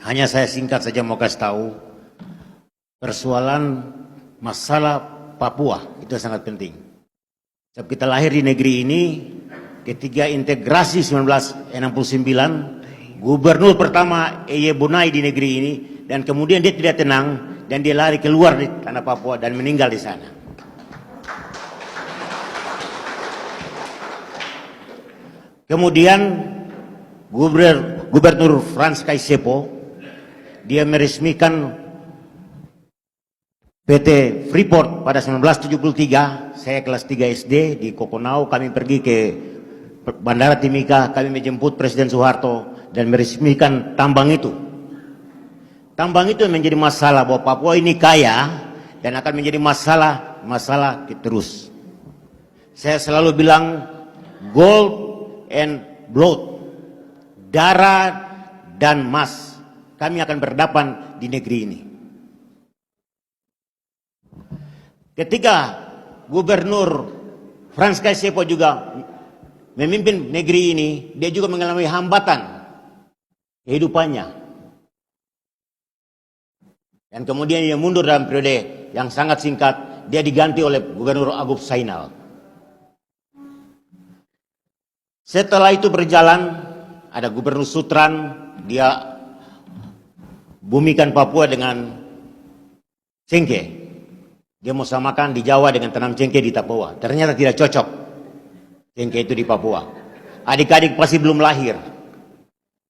Hanya saya singkat saja mau kasih tahu, persoalan masalah Papua itu sangat penting. Sebab kita lahir di negeri ini, ketika integrasi 1969, gubernur pertama Eye Bonai di negeri ini, dan kemudian dia tidak tenang, dan dia lari keluar di tanah Papua dan meninggal di sana. Kemudian Gubernur Frans Kaisepo, dia meresmikan PT Freeport pada 1973. Saya kelas 3 SD di Kokonau, kami pergi ke Bandara Timika, kami menjemput Presiden Soeharto dan meresmikan tambang itu. Tambang itu menjadi masalah bahwa Papua ini kaya dan akan menjadi masalah terus. Saya selalu bilang gold and blood, darah dan emas, kami akan berhadapan di negeri ini. Ketika Gubernur Frans Kaisepo juga memimpin negeri ini, dia juga mengalami hambatan kehidupannya. Dan kemudian dia mundur dalam periode yang sangat singkat, dia diganti oleh Gubernur Agub Zainal. Setelah itu berjalan, ada Gubernur Sutran, dia bumikan Papua dengan cengkeh. Dia mau samakan di Jawa dengan tanam cengkeh di Papua. Ternyata tidak cocok cengkeh itu di Papua. Adik-adik pasti belum lahir.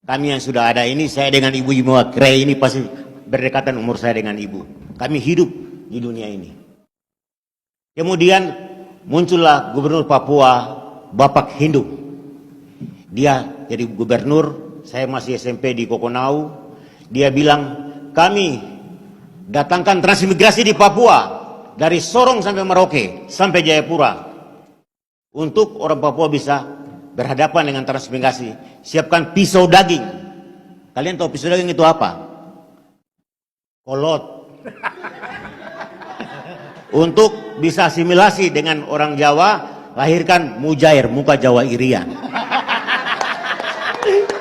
Kami yang sudah ada ini, saya dengan ibu-ibu Kre ini pasti berdekatan umur saya dengan ibu. Kami hidup di dunia ini. Kemudian muncullah Gubernur Papua, Bapak Hindu. Dia jadi gubernur, saya masih SMP di Kokonau. Dia bilang, kami datangkan transmigrasi di Papua, dari Sorong sampai Merauke, sampai Jayapura. Untuk orang Papua bisa berhadapan dengan transmigrasi. Siapkan pisau daging. Kalian tahu pisau daging itu apa? Kolot. Untuk bisa asimilasi dengan orang Jawa, lahirkan Mujair, muka Jawa Irian.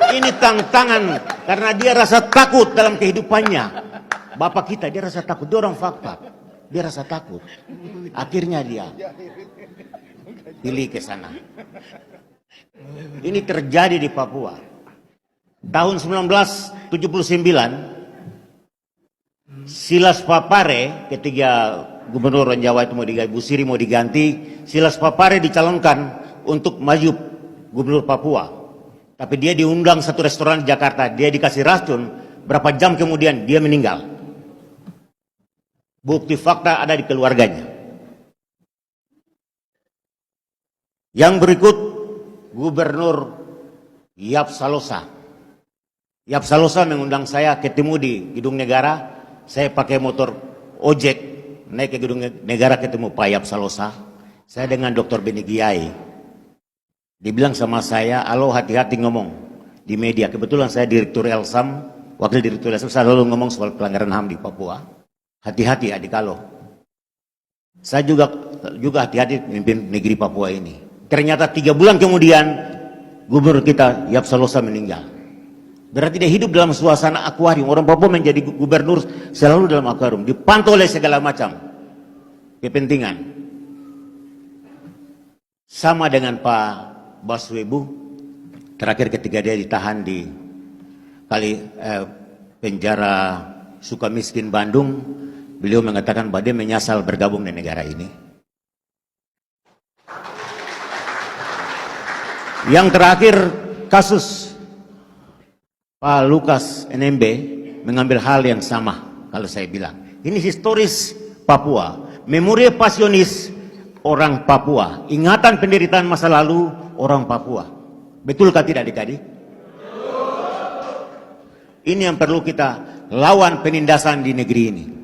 Ini tantangan karena dia rasa takut dalam kehidupannya. Bapak kita dia rasa takut, dia orang fakta. Dia rasa takut. Akhirnya dia pilih ke sana. Ini terjadi di Papua. Tahun 1979, Silas Papare, ketika Gubernur Jawa itu mau diganti, Busiri mau diganti, Silas Papare dicalonkan untuk maju Gubernur Papua. Tapi dia diundang satu restoran di Jakarta, dia dikasih racun, berapa jam kemudian dia meninggal. Bukti fakta ada di keluarganya. Yang berikut Gubernur Yap Salosa. Yap Salosa mengundang saya ketemu di Gedung Negara. Saya pakai motor ojek naik ke Gedung Negara ketemu Pak Yap Salosa. Saya dengan Dr. Beni Giai. Dibilang sama saya, alo hati-hati ngomong di media. Kebetulan saya Direktur Elsam, Wakil Direktur Elsam, saya selalu ngomong soal pelanggaran HAM di Papua. Hati-hati adik alo. Saya juga hati-hati memimpin negeri Papua ini. Ternyata 3 bulan kemudian, Gubernur kita Yap Salosa meninggal. Berarti dia hidup dalam suasana akuarium. Orang Papua menjadi gubernur selalu dalam akuarium. Dipantau oleh segala macam kepentingan. Sama dengan Pak Baswebu, terakhir ketika dia ditahan di penjara Sukamiskin Bandung, beliau mengatakan bahwa dia menyesal bergabung di negara ini. Yang terakhir kasus Pak Lukas NMB mengambil hal yang sama. Kalau saya bilang ini historis Papua, memori pasionis orang Papua, ingatan penderitaan masa lalu orang Papua. Betulkah tidak adik-adik? Ini yang perlu kita lawan penindasan di negeri ini.